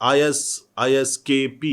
ISKP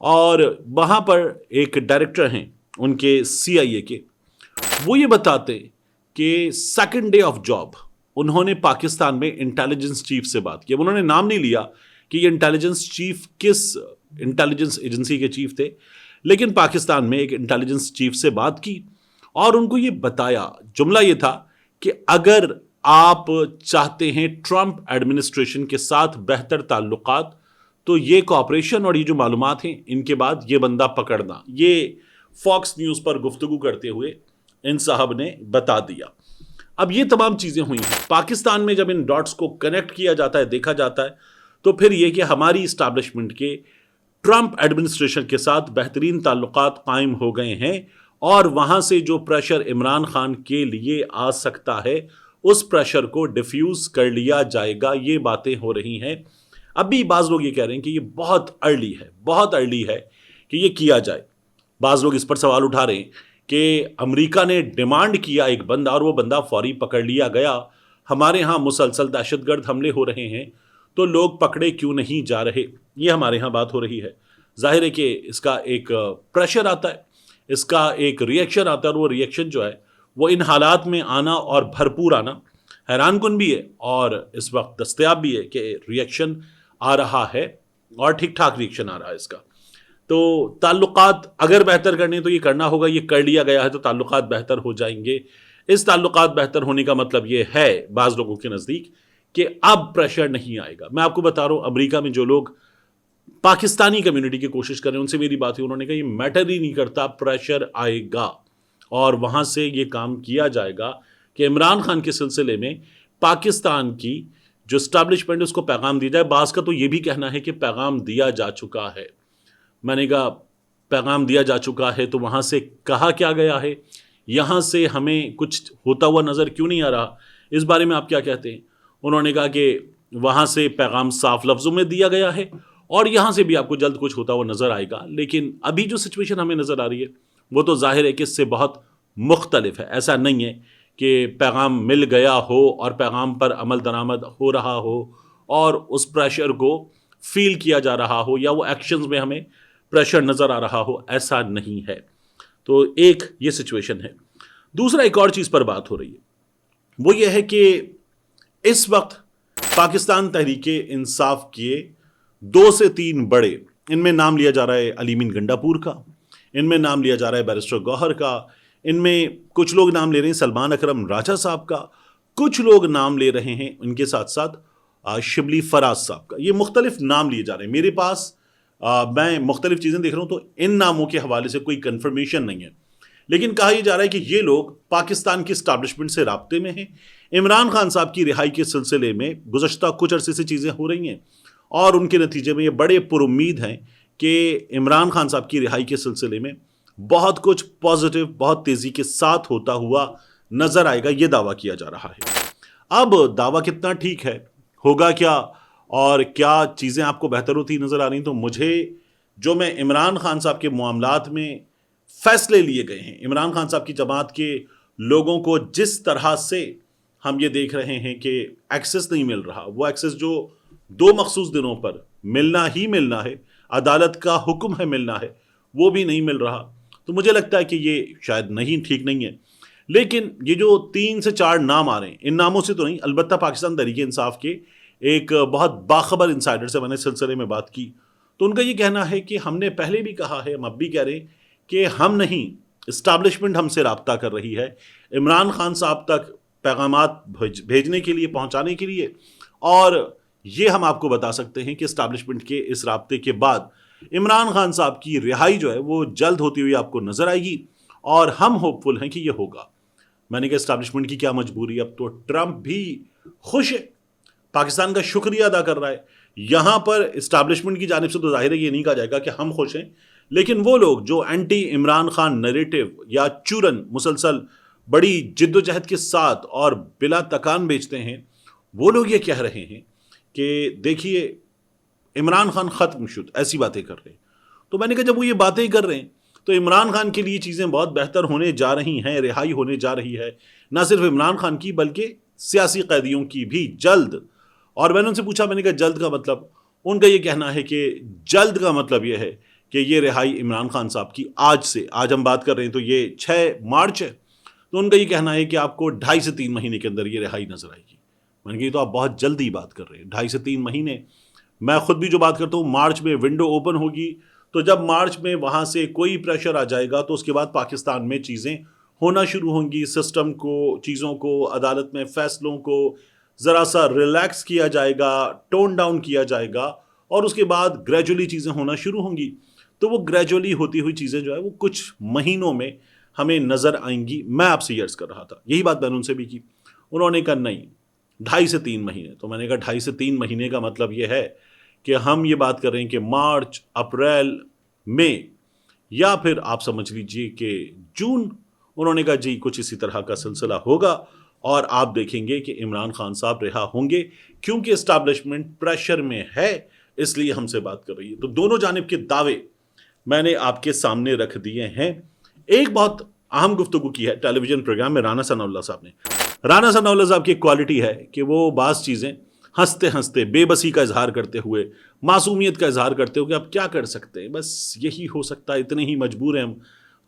اور وہاں پر ایک ڈائریکٹر ہیں ان کے CIA کے، وہ یہ بتاتے کہ سیکنڈ ڈے آف جاب انہوں نے پاکستان میں انٹیلیجنس چیف سے بات کی. اب انہوں نے نام نہیں لیا کہ یہ انٹیلیجنس چیف کس انٹیلیجنس ایجنسی کے چیف تھے، لیکن پاکستان میں ایک انٹیلیجنس چیف سے بات کی اور ان کو یہ بتایا، جملہ یہ تھا کہ اگر آپ چاہتے ہیں ٹرمپ ایڈمنسٹریشن کے ساتھ بہتر تعلقات تو یہ کوآپریشن اور یہ جو معلومات ہیں ان کے بعد یہ بندہ پکڑنا. یہ فاکس نیوز پر گفتگو کرتے ہوئے ان صاحب نے بتا دیا. اب یہ تمام چیزیں ہوئی ہیں پاکستان میں. جب ان ڈاٹس کو کنیکٹ کیا جاتا ہے، دیکھا جاتا ہے، تو پھر یہ کہ ہماری اسٹیبلشمنٹ کے ٹرمپ ایڈمنسٹریشن کے ساتھ بہترین تعلقات قائم ہو گئے ہیں اور وہاں سے جو پریشر عمران خان کے لیے آ سکتا ہے اس پریشر کو ڈیفیوز کر لیا جائے گا. یہ باتیں ہو رہی ہیں. اب بھی بعض لوگ یہ کہہ رہے ہیں کہ یہ بہت ارلی ہے کہ یہ کیا جائے. بعض لوگ اس پر سوال اٹھا رہے ہیں کہ امریکہ نے ڈیمانڈ کیا ایک بندہ اور وہ بندہ فوری پکڑ لیا گیا. ہمارے ہاں مسلسل دہشت گرد حملے ہو رہے ہیں تو لوگ پکڑے کیوں نہیں جا رہے؟ یہ ہمارے ہاں بات ہو رہی ہے. ظاہر ہے کہ اس کا ایک پریشر آتا ہے، اس کا ایک ریئیکشن آتا ہے، اور وہ ریئیکشن جو ہے وہ ان حالات میں آنا اور بھرپور آنا حیران کن بھی ہے اور اس وقت دستیاب بھی ہے کہ ریئیکشن آ رہا ہے اور ٹھیک ٹھاک ریئیکشن آ رہا ہے اس کا. تو تعلقات اگر بہتر کرنے تو یہ کرنا ہوگا. یہ کر لیا گیا ہے تو تعلقات بہتر ہو جائیں گے. اس تعلقات بہتر ہونے کا مطلب یہ ہے بعض لوگوں کے نزدیک کہ اب پریشر نہیں آئے گا. میں آپ کو بتا رہا ہوں امریکہ میں جو لوگ پاکستانی کمیونٹی کی کوشش کر رہے ہیں ان سے میری بات ہوئی، انہوں نے کہا یہ میٹر ہی نہیں کرتا، پریشر آئے گا اور وہاں سے یہ کام کیا جائے گا کہ عمران خان کے سلسلے میں پاکستان کی جو اسٹیبلشمنٹ اس کو پیغام دیا جائے. بعض کا تو یہ بھی کہنا ہے کہ پیغام دیا جا چکا ہے. میں نے کہا پیغام دیا جا چکا ہے تو وہاں سے کہا کیا گیا ہے؟ یہاں سے ہمیں کچھ ہوتا ہوا نظر کیوں نہیں آ رہا؟ اس بارے میں آپ کیا کہتے ہیں؟ انہوں نے کہا کہ وہاں سے پیغام صاف لفظوں میں دیا گیا ہے اور یہاں سے بھی آپ کو جلد کچھ ہوتا ہوا نظر آئے گا. لیکن ابھی جو سچویشن ہمیں نظر آ رہی ہے وہ تو ظاہر ہے کہ اس سے بہت مختلف ہے. ایسا نہیں ہے کہ پیغام مل گیا ہو اور پیغام پر عمل درآمد ہو رہا ہو اور اس پریشر کو فیل کیا جا رہا ہو یا وہ ایکشنز میں ہمیں پریشر نظر آ رہا ہو. ایسا نہیں ہے. تو ایک یہ سچویشن ہے. دوسرا ایک اور چیز پر بات ہو رہی ہے، وہ یہ ہے کہ اس وقت پاکستان تحریک انصاف کے 2 سے 3 بڑے، ان میں نام لیا جا رہا ہے علی مین گنڈا پور کا، ان میں نام لیا جا رہا ہے بیرسٹر گوہر کا، ان میں کچھ لوگ نام لے رہے ہیں سلمان اکرم راجہ صاحب کا، کچھ لوگ نام لے رہے ہیں ان کے ساتھ ساتھ شبلی فراز صاحب کا. یہ مختلف نام لیے جا رہے ہیں. میرے پاس میں مختلف چیزیں دیکھ رہا ہوں تو ان ناموں کے حوالے سے کوئی کنفرمیشن نہیں ہے، لیکن کہا یہ جا رہا ہے کہ یہ لوگ پاکستان کی اسٹیبلشمنٹ سے رابطے میں ہیں. عمران خان صاحب کی رہائی کے سلسلے میں گزشتہ کچھ عرصے سے چیزیں ہو رہی ہیں اور ان کے نتیجے میں یہ بڑے پر امید ہیں کہ عمران خان صاحب کی رہائی کے سلسلے میں بہت کچھ پازیٹیو بہت تیزی کے ساتھ ہوتا ہوا نظر آئے گا. یہ دعویٰ کیا جا رہا ہے. اب دعویٰ کتنا ٹھیک ہے، ہوگا کیا اور کیا چیزیں آپ کو بہتر ہوتی نظر آ رہی ہیں؟ تو مجھے جو میں عمران خان صاحب کے معاملات میں فیصلے لیے گئے ہیں، عمران خان صاحب کی جماعت کے لوگوں کو جس طرح سے ہم یہ دیکھ رہے ہیں کہ ایکسس نہیں مل رہا، وہ ایکسس جو 2 مخصوص دنوں پر ملنا ہی ملنا ہے، عدالت کا حکم ہے ملنا ہے، وہ بھی نہیں مل رہا. تو مجھے لگتا ہے کہ یہ شاید نہیں ٹھیک نہیں ہے. لیکن یہ جو 3 سے 4 نام آ رہے ہیں، ان ناموں سے تو نہیں، البتہ پاکستان تحریک انصاف کے ایک بہت باخبر انسائڈر سے میں نے سلسلے میں بات کی تو ان کا یہ کہنا ہے کہ ہم نے پہلے بھی کہا ہے، ہم اب بھی کہہ رہے ہیں کہ ہم نہیں، اسٹیبلشمنٹ ہم سے رابطہ کر رہی ہے عمران خان صاحب تک پیغامات بھیجنے کے لیے، پہنچانے کے لیے. اور یہ ہم آپ کو بتا سکتے ہیں کہ اسٹیبلشمنٹ کے اس رابطے کے بعد عمران خان صاحب کی رہائی جو ہے وہ جلد ہوتی ہوئی آپ کو نظر آئے گی اور ہم ہوپ فل ہیں کہ یہ ہوگا. میں نے کہا اسٹیبلشمنٹ کی کیا مجبوری، اب تو ٹرمپ بھی خوش ہے، پاکستان کا شکریہ ادا کر رہا ہے. یہاں پر اسٹیبلشمنٹ کی جانب سے تو ظاہر ہے یہ نہیں کہا جائے گا کہ ہم خوش ہیں، لیکن وہ لوگ جو اینٹی عمران خان نریٹو یا چورن مسلسل بڑی جد و جہد کے ساتھ اور بلا تکان بیچتے ہیں، وہ لوگ یہ کہہ رہے ہیں کہ دیکھیے عمران خان ختم شد، ایسی باتیں کر رہے ہیں. تو میں نے کہا جب وہ یہ باتیں کر رہے ہیں تو عمران خان کے لیے چیزیں بہت بہتر ہونے جا رہی ہیں، رہائی ہونے جا رہی ہے، نہ صرف عمران خان کی بلکہ سیاسی قیدیوں کی بھی جلد. اور میں نے ان سے پوچھا، میں نے کہا جلد کا مطلب؟ ان کا یہ کہنا ہے کہ جلد کا مطلب یہ ہے کہ یہ رہائی عمران خان صاحب کی آج ہم بات کر رہے ہیں تو یہ 6 مارچ ہے، تو ان کا یہ کہنا ہے کہ آپ کو 2.5 سے 3 مہینے کے اندر یہ رہائی نظر آئے گی۔ میں نے کہا یہ تو آپ بہت جلدی بات کر رہے ہیں، 2.5 سے 3 مہینے۔ میں خود بھی جو بات کرتا ہوں، مارچ میں ونڈو اوپن ہوگی، تو جب مارچ میں وہاں سے کوئی پریشر آ جائے گا تو اس کے بعد پاکستان میں چیزیں ہونا شروع ہوں گی، سسٹم کو، چیزوں کو، عدالت میں فیصلوں کو ذرا سا ریلیکس کیا جائے گا، ٹون ڈاؤن کیا جائے گا، اور اس کے بعد گریجولی چیزیں ہونا شروع ہوں گی۔ تو وہ گریجولی ہوتی ہوئی چیزیں جو ہے وہ کچھ مہینوں میں ہمیں نظر آئیں گی۔ میں آپ سے عرض کر رہا تھا، یہی بات میں نے ان سے بھی کی، انہوں نے کہا نہیں 2.5 سے 3 مہینے۔ تو میں نے کہا 2.5 سے 3 مہینے کا مطلب یہ ہے کہ ہم یہ بات کر رہے ہیں کہ مارچ، اپریل، مئی، یا پھر آپ سمجھ لیجئے کہ جون۔ انہوں نے کہا جی کچھ اسی طرح کا سلسلہ ہوگا، اور آپ دیکھیں گے کہ عمران خان صاحب رہا ہوں گے، کیونکہ اسٹیبلشمنٹ پریشر میں ہے، اس لیے ہم سے بات کر رہی ہے۔ تو دونوں جانب کے دعوے میں نے آپ کے سامنے رکھ دیے ہیں۔ ایک بہت اہم گفتگو کی ہے ٹیلی ویژن پروگرام میں رانا ثناء اللہ صاحب نے۔ رانا ثناء اللہ صاحب کی ایک کوالٹی ہے کہ وہ بعض چیزیں ہنستے ہنستے، بے بسی کا اظہار کرتے ہوئے، معصومیت کا اظہار کرتے ہوئے، اب کیا کر سکتے ہیں، بس یہی ہو سکتا ہے، اتنے ہی مجبور ہیں ہم۔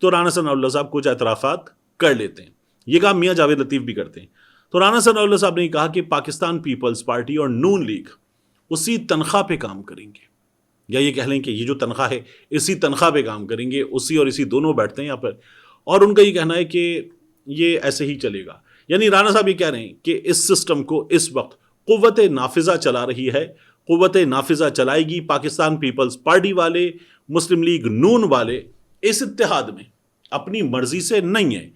تو رانا ثناء اللہ صاحب کچھ اعترافات کر لیتے ہیں، یہ کام میاں جاوید لطیف بھی کرتے ہیں۔ تو رانا ثناء اللہ صاحب نے کہا کہ پاکستان پیپلز پارٹی اور نون لیگ اسی تنخواہ پہ کام کریں گے، یا یہ کہہ لیں کہ یہ جو تنخواہ ہے اسی تنخواہ پہ کام کریں گے، اسی اور اسی دونوں بیٹھتے ہیں یہاں پر، اور ان کا یہ کہنا ہے کہ یہ ایسے ہی چلے گا۔ یعنی رانا صاحب یہ کہہ رہے ہیں کہ اس سسٹم کو اس وقت قوت نافذہ چلا رہی ہے، قوت نافذہ چلائے گی پاکستان پیپلز پارٹی والے، مسلم لیگ نون والے اس اتحاد میں اپنی مرضی سے نہیں ہیں،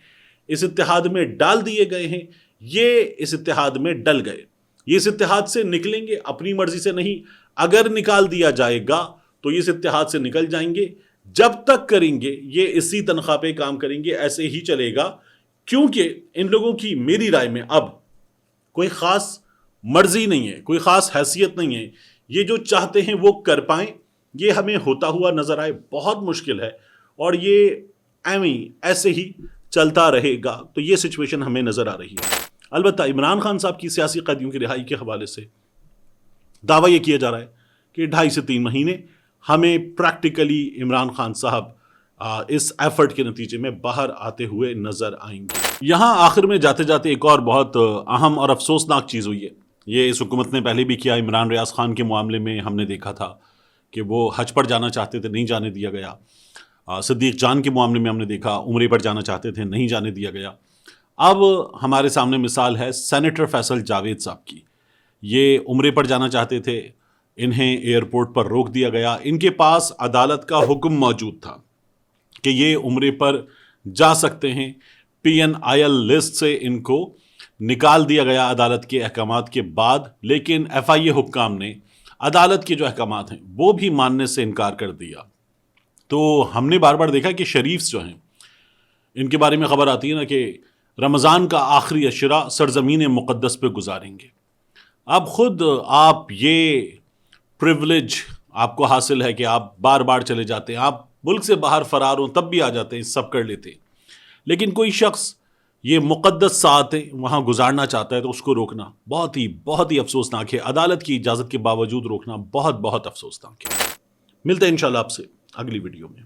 اس اتحاد میں ڈال دیے گئے ہیں، یہ اس اتحاد میں ڈل گئے، یہ اس اتحاد سے نکلیں گے اپنی مرضی سے نہیں، اگر نکال دیا جائے گا تو یہ اس اتحاد سے نکل جائیں گے، جب تک کریں گے یہ اسی تنخواہ پہ کام کریں گے، ایسے ہی چلے گا، کیونکہ ان لوگوں کی میری رائے میں اب کوئی خاص مرضی نہیں ہے، کوئی خاص حیثیت نہیں ہے، یہ جو چاہتے ہیں وہ کر پائیں، یہ ہمیں ہوتا ہوا نظر آئے بہت مشکل ہے، اور یہ ایسے ہی چلتا رہے گا، تو یہ سچویشن ہمیں نظر آ رہی ہے۔ البتہ عمران خان صاحب کی سیاسی قیدیوں کی رہائی کے حوالے سے دعویٰ یہ کیا جا رہا ہے کہ 2.5 سے 3 مہینے ہمیں پریکٹیکلی عمران خان صاحب اس ایفرٹ کے نتیجے میں باہر آتے ہوئے نظر آئیں گے۔ یہاں آخر میں جاتے جاتے ایک اور بہت اہم اور افسوسناک چیز ہوئی ہے، یہ اس حکومت نے پہلے بھی کیا۔ عمران ریاض خان کے معاملے میں ہم نے دیکھا تھا کہ وہ حج پر جانا چاہتے تھے، نہیں جانے دیا گیا۔ صدیق جان کے معاملے میں ہم نے دیکھا عمرے پر جانا چاہتے تھے، نہیں جانے دیا گیا۔ اب ہمارے سامنے مثال ہے سینیٹر فیصل جاوید صاحب کی، یہ عمرے پر جانا چاہتے تھے، انہیں ایئرپورٹ پر روک دیا گیا۔ ان کے پاس عدالت کا حکم موجود تھا کہ یہ عمرے پر جا سکتے ہیں، PNIL لسٹ سے ان کو نکال دیا گیا عدالت کے احکامات کے بعد، لیکن FIA حکام نے عدالت کے جو احکامات ہیں وہ بھی ماننے سے انکار کر دیا۔ تو ہم نے بار بار دیکھا کہ شریفز جو ہیں ان کے بارے میں خبر آتی ہے نا کہ رمضان کا آخری عشرہ سرزمین مقدس پہ گزاریں گے۔ اب خود آپ یہ پریولیج آپ کو حاصل ہے کہ آپ بار بار چلے جاتے ہیں، آپ ملک سے باہر فرار ہوں تب بھی آ جاتے ہیں، سب کر لیتے ہیں، لیکن کوئی شخص یہ مقدس ساعتیں وہاں گزارنا چاہتا ہے تو اس کو روکنا بہت ہی افسوسناک ہے۔ عدالت کی اجازت کے باوجود روکنا بہت افسوسناک ہے۔ ملتے ہیں انشاءاللہ آپ سے اگلی ویڈیو میں۔